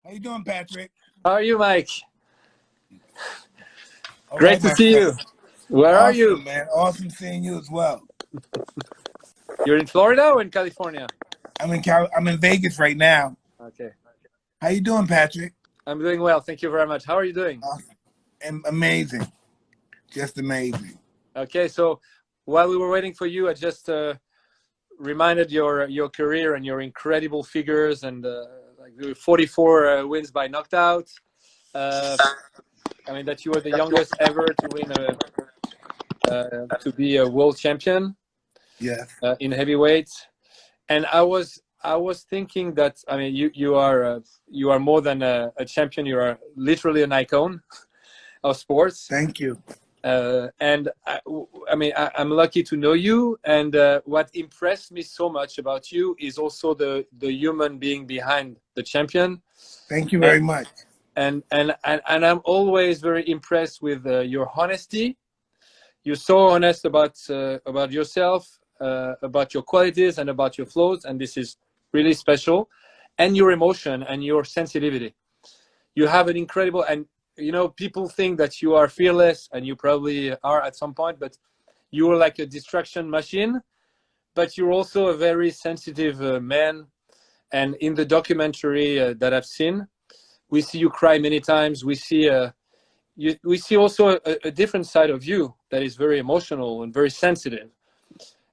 How you doing, Patrick? How are you, Mike? All Great right, to my see friend. you. Where are you? Awesome, man. Awesome seeing you as well. You're in Florida or in California? I'm in Vegas right now. Okay. How you doing, Patrick? I'm doing well. Thank you very much. How are you doing? Awesome. Amazing. Just amazing. Okay. So while we were waiting for you, I just reminded your career and your incredible figures and like the 44 wins by knockout. Uh, I mean that you were the youngest ever to win to be a world champion Yes. in heavyweight. And I was thinking that I mean you are more than a champion. You are literally an icon of sports. Thank you. And I'm lucky to know you. And what impressed me so much about you is also the human being behind the champion. Thank you And very much. and I'm always very impressed with your honesty. You're so honest about yourself, about your qualities, and about your flaws, and this is really special. And your emotion and your sensitivity. You have an incredible, and people think that you are fearless, and you probably are at some point, but you are like a distraction machine. But you're also a very sensitive man. And in the documentary that I've seen, we see you cry many times. We see also a different side of you that is very emotional and very sensitive.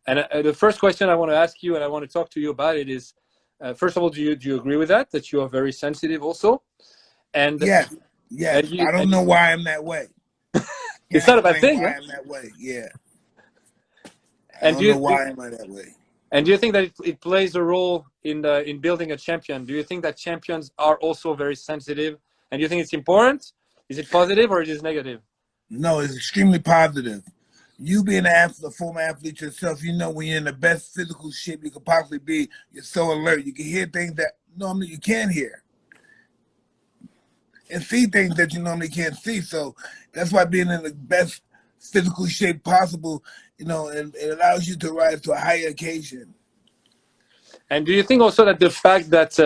And the first question I want to ask you, and I want to talk to you about it, is first of all, do you agree with that you are very sensitive also? And Yes. Yes. you, I don't and know why I'm that way. it's Can't not a bad explain thing, why huh? I'm that way. Yeah. I And don't know why am I that way. do you think that it plays a role in building a champion? Do you think that champions are also very sensitive? And do you think it's important? Is it positive or it is negative? No, it's extremely positive. You being a former athlete yourself, you know when you're in the best physical shape you could possibly be, you're so alert. You can hear things that normally you can't hear and see things that you normally can't see. So that's why being in the best physical shape possible, it allows you to rise to a higher occasion. And do you think also that the fact that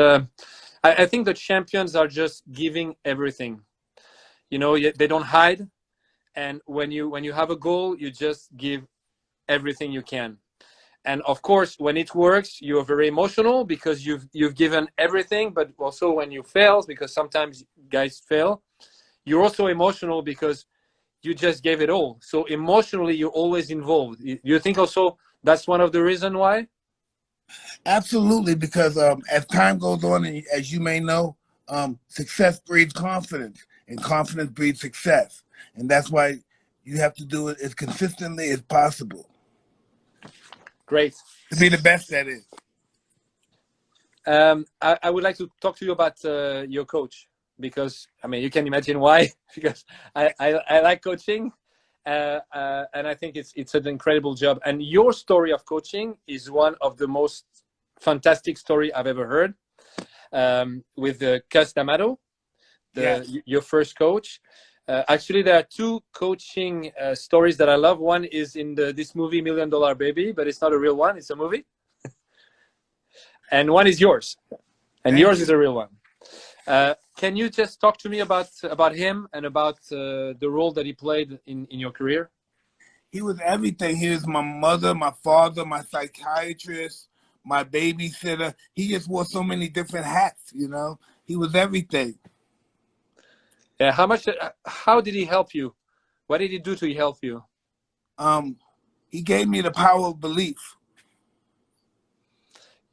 I think the champions are just giving everything. They don't hide, and when you have a goal, you just give everything you can. And of course, when it works, you're very emotional because you've given everything. But also when you fail, because sometimes guys fail, you're also emotional because you just gave it all. So emotionally, you're always involved. You think also that's one of the reason why? Absolutely, because as time goes on, and as you may know, success breeds confidence, and confidence breeds success, and that's why you have to do it as consistently as possible Great. to be the best at it. I would like to talk to you about your coach because I mean you can imagine why because I like coaching and I think it's an incredible job, and your story of coaching is one of the most fantastic story I've ever heard, with Cus D'Amato, Yes, your first coach. Actually, there are two coaching stories that I love. One is in this movie $1 Million Baby, but it's not a real one; it's a movie. And one is yours, and thank yours is you. a real one. Can you just talk to me about him and about the role that he played in your career? He was everything. He was my mother, my father, my psychiatrist, my babysitter. He just wore so many different hats. He was everything. Yeah, how did he help you? What did he do to help you? Um, he gave me the power of belief.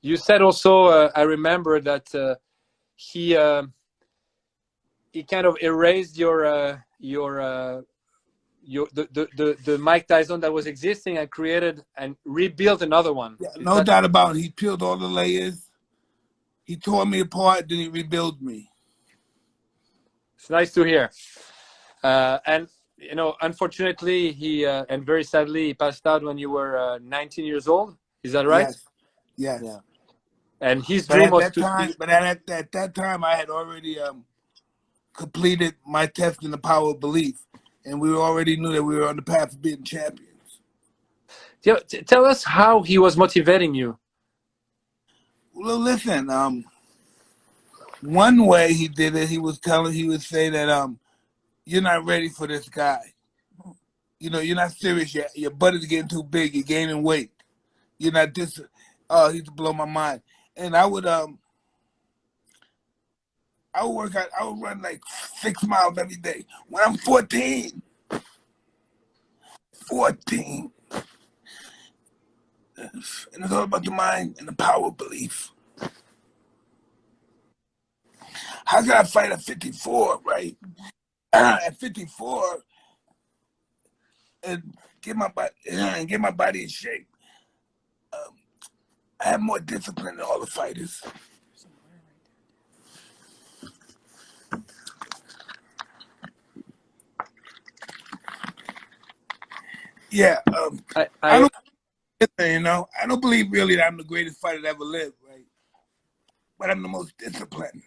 You said also, I remember that he he kind of erased the Mike Tyson that was existing and created and rebuilt another one. Yeah, Is no that doubt about it. He peeled all the layers. He tore me apart, then he rebuilt me. it's nice to hear. And unfortunately, he and very sadly, he passed out when you were 19 years old. Is that right? Yes, yes. Yeah. And his But dream at was that to. time, at that time, I had already completed my test in the power of belief, and we already knew that we were on the path of being champions. Tell us how he was motivating you. Well, listen, One way he did it, he would say that you're not ready for this guy. You know, you're not serious yet. Your butt is getting too big. You're gaining weight. You're not this. Oh, he used to blow my mind. And I would work out. I would run like 6 miles every day. When I'm 14, and it's all about the mind and the power of belief. How can I fight at 54, right? At 54, and get my body in shape. I have more discipline than all the fighters. Yeah, I, I I don't, I don't believe really that I'm the greatest fighter that ever lived, right? But I'm the most disciplined.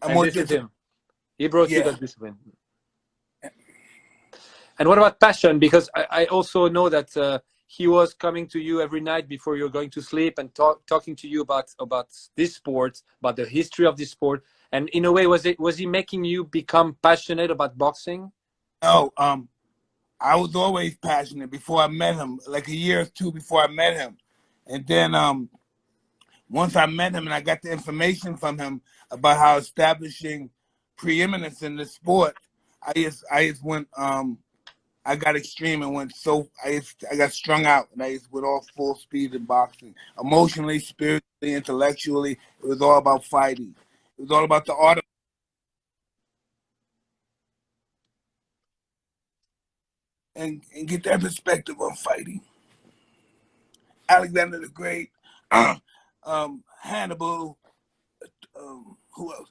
I'm and more this is disciplined. him. He brought you Yeah. that discipline. And what about passion? Because I also know that he was coming to you every night before you're going to sleep and talking to you about this sport, about the history of this sport. And in a way, was he making you become passionate about boxing? No, I was always passionate before I met him, like a year or two before I met him. And then once I met him and I got the information from him about how establishing preeminence in the sport, I just went I got extreme and went I got strung out and I just went all full speed in boxing. Emotionally, spiritually, intellectually, it was all about fighting. It was all about the art of and get that perspective on fighting. Alexander the Great, Hannibal, who else?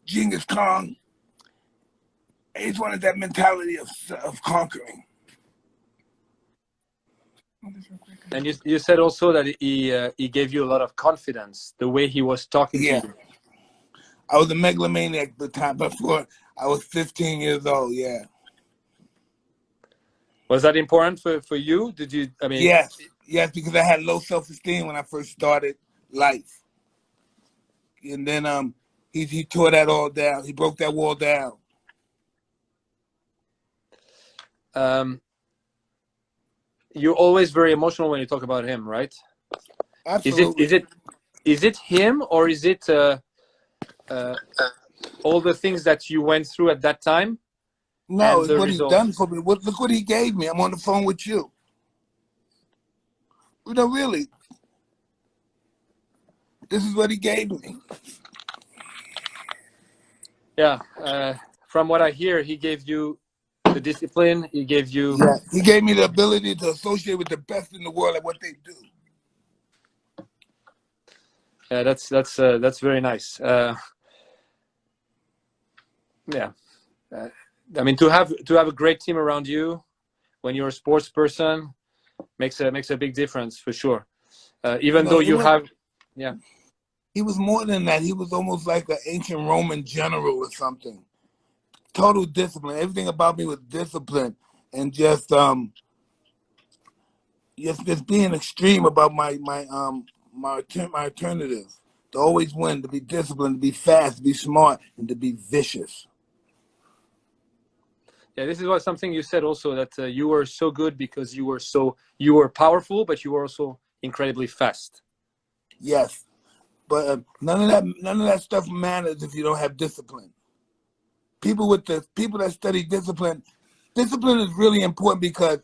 Genghis Khan. I just wanted that mentality of conquering. And you said also that he gave you a lot of confidence, the way he was talking to Yeah, you. I was a megalomaniac at the time before I was 15 years old. Yeah. Was that important for you? Did you? I mean, Yes, because I had low self-esteem when I first started life, and then he tore that all down. He broke that wall down. um, you're always very emotional when you talk about him, right? Is it Absolutely. is it is it him, or is it uh, all the things that you went through at that time No, and it's the what he's done results? for me. Look what he gave me. I'm on the phone with you. You know, really, this is what he gave me. Yeah. From what I hear, he gave you the discipline. He gave you. Yeah, he gave me the ability to associate with the best in the world at what they do. Yeah, that's very nice. Yeah. I mean, to have a great team around you when you're a sports person makes a big difference for sure. You Even know, though you have, yeah, he was more than that. He was almost like an ancient Roman general or something. Total discipline. Everything about me was discipline, and just being extreme about my alternative. To always win, to be disciplined, to be fast, to be smart, and to be vicious. yeah. This is what something you said also, that you were so good because you were powerful, but you were also incredibly fast. Yes, but none of that stuff matters if you don't have discipline. People that study discipline, discipline is really important because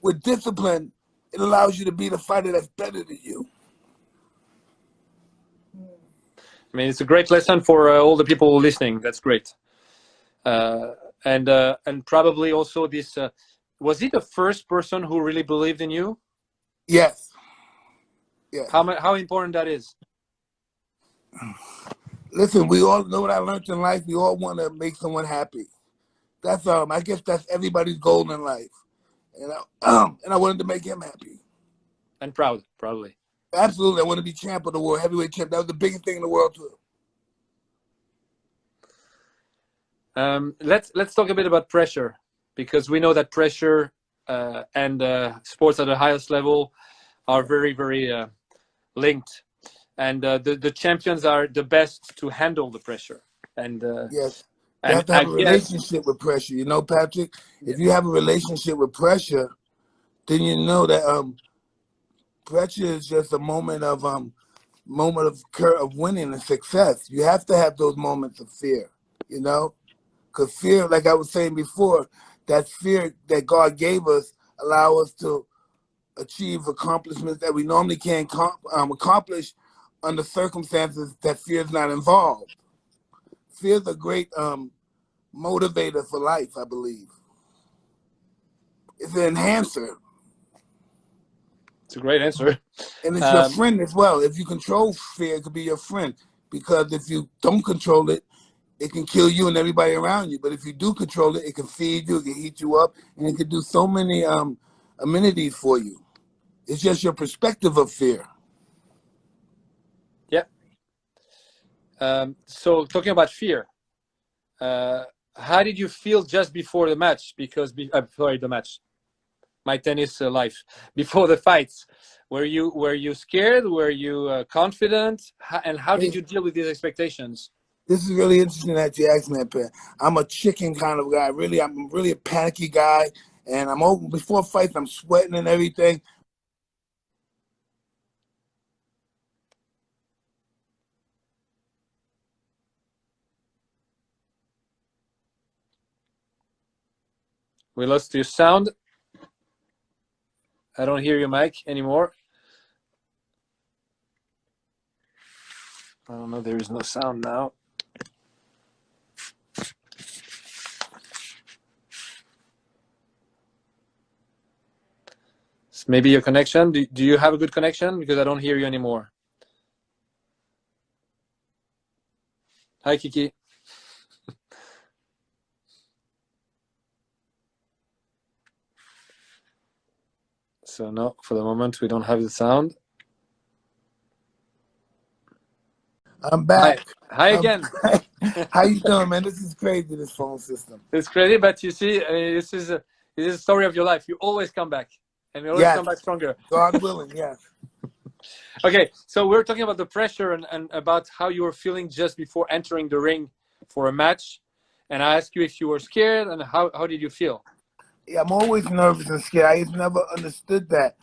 with discipline, it allows you to be the fighter that's better than you. I mean, it's a great lesson for all the people listening. That's great. Uh, and probably also this. Was he the first person who really believed in you? Yes, yes. How important that is? Listen, we all know what I learned in life. We all want to make someone happy. That's I guess that's everybody's goal in life. And I wanted to make him happy. And proud, probably. Absolutely, I want to be champ of the world, heavyweight champ. That was the biggest thing in the world too. Let's talk a bit about pressure, because we know that pressure and sports at the highest level are very linked. and the champions are the best to handle the pressure. And Yes. You and have to I have a guess, relationship with pressure. You know, Patrick, yeah, if you have a relationship with pressure, then you know that pressure is just a moment of winning and success. You have to have those moments of fear, you know, because fear, like I was saying before, that fear that God gave us allow us to achieve accomplishments that we normally can't accomplish under circumstances that fear is not involved. Fear is a great motivator for life, I believe. It's an enhancer, it's a great answer. and it's your Um, friend as well. If you control fear, it could be your friend, because if you don't control it, it can kill you and everybody around you. But if you do control it, it can feed you, it can heat you up, and it can do so many amenities for you. It's just your perspective of fear. yeah. So talking about fear, uh, how did you feel just before the match? Because sorry, the match, my tennis life before the fights. Were you scared? Were you confident? And how did Hey, you deal with these expectations? this is really interesting that you asked me that, Pat. I'm a chicken kind of guy. Really, I'm really a panicky guy, and I'm open before fights. I'm sweating and everything. We lost your sound. I don't hear your mic anymore. I don't know. There is no sound now. Maybe your connection. Do you have a good connection? Because I don't hear you anymore. Hi, Kiki. So no, for the moment we don't have the sound. I'm Hi, back. hi again. How you doing, man? This is crazy, this phone system. It's crazy, but you see, this is a story of your life. You always come back, and you always Yes, come back stronger. God willing, yes. Okay, so we're talking about the pressure and about how you were feeling just before entering the ring for a match. And I asked you if you were scared and how did you feel? Yeah, I'm always nervous and scared. I just never understood that.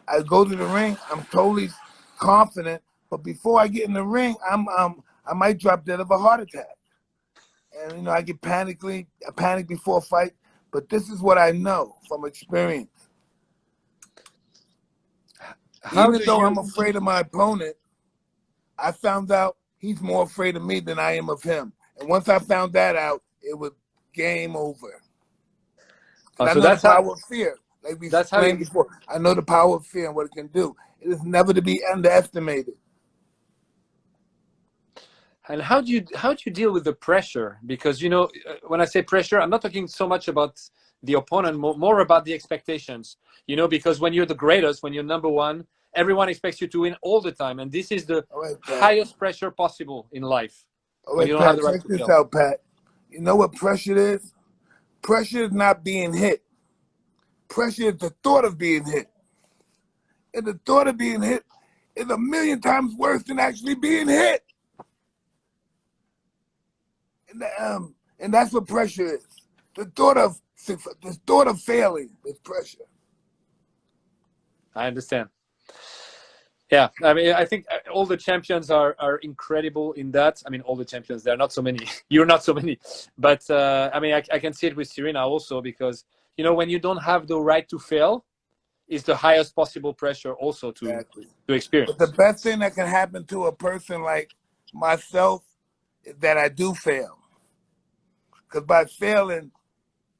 I go to the ring, I'm totally confident, but before I get in the ring, I might drop dead of a heart attack. And you know, I panic before a fight, but this is what I know from experience. How Even do though I'm you, afraid of my opponent, I found out he's more afraid of me than I am of him. And once I found that out, it was game over. oh, Because I so know the power of fear. Like we that's how you, explained before, I know the power of fear and what it can do. It is never to be underestimated. and how do you deal with the pressure? Because when I say pressure, I'm not talking so much about the opponent, more about the expectations. Because when you're the greatest, when you're number one, everyone expects you to win all the time, and this is the All right, Pat. highest pressure possible in life All when you right, don't have the Pat, right check to this fail. out, Pat. You know what pressure is? Pressure is not being hit. Pressure is the thought of being hit. And the thought of being hit is a million times worse than actually being hit. And that's what pressure is. The thought of failing is pressure. I understand. Yeah, I mean, I think all the champions are incredible in that. I mean, all the champions. There are not so many. You're not so many, but I mean, I can see it with Serena also because when you don't have the right to fail, is the highest possible pressure also to Exactly. to But the experience. best thing that can happen to a person like myself is that I do fail. Because by failing,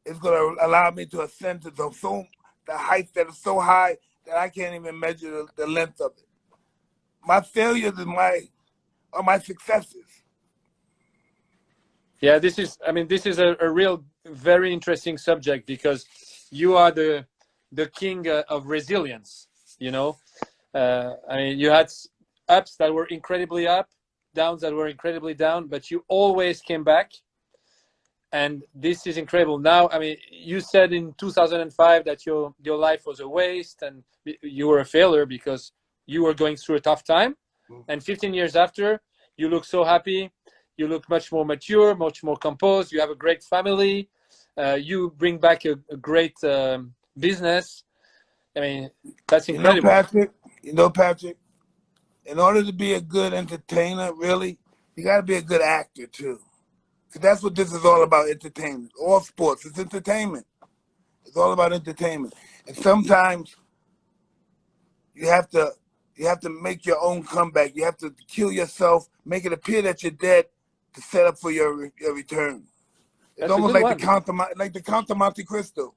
it's going to allow me to ascend to the heights that are so high that I can't even measure the length of it. My failures are my successes. Yeah, this is a real very interesting subject because you are the king of resilience. I mean, you had ups that were incredibly up, downs that were incredibly down, but you always came back, and this is incredible. Now, I mean, you said in 2005 that your life was a waste and you were a failure because you were going through a tough time. And 15 years after, you look so happy. You look much more mature, much more composed. You have a great family. You bring back a great business. I mean, that's You know, incredible. Patrick. You know, Patrick. In order to be a good entertainer, really, you got to be a good actor too. Because that's what this is all about, entertainment. All sports, it's entertainment. It's all about entertainment. And sometimes you have to make your own comeback. You have to kill yourself, make it appear that you're dead to set up for your return. It's That's a almost good like one. the Count of Monte Cristo.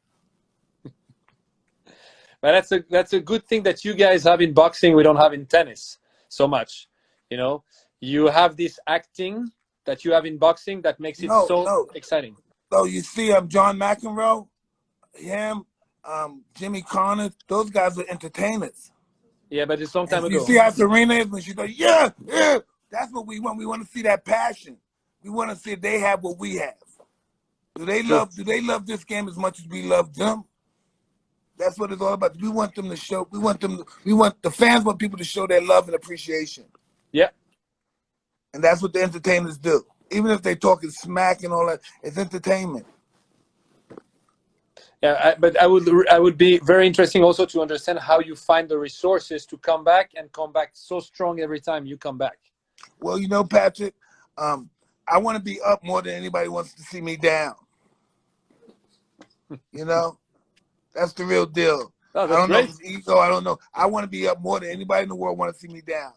But that's a good thing that you guys have in boxing. We don't have in tennis so much. You know, you have this acting that you have in boxing that makes it No, so no. exciting. So you see, John McEnroe, him, Jimmy Connors, those guys are entertainers. Yeah, but it's a long And time you ago. see how Serena is when she goes, yeah, yeah. That's what we want. We want to see that passion. We want to see if they have what we have. Do they True. love this game as much as we love them? That's what it's all about. We want them to show. We want the fans want people to show their love and appreciation. Yeah. And that's what the entertainers do. Even if they're talking smack and all that, it's entertainment. Yeah, but I would be very interesting also to understand how you find the resources to come back and come back so strong every time you come back. Well, you know, Patrick, I want to be up more than anybody wants to see me down. You know, that's the real deal. Oh, I that's don't know if great. it's ego. I don't know. I want to be up more than anybody in the world want to see me down.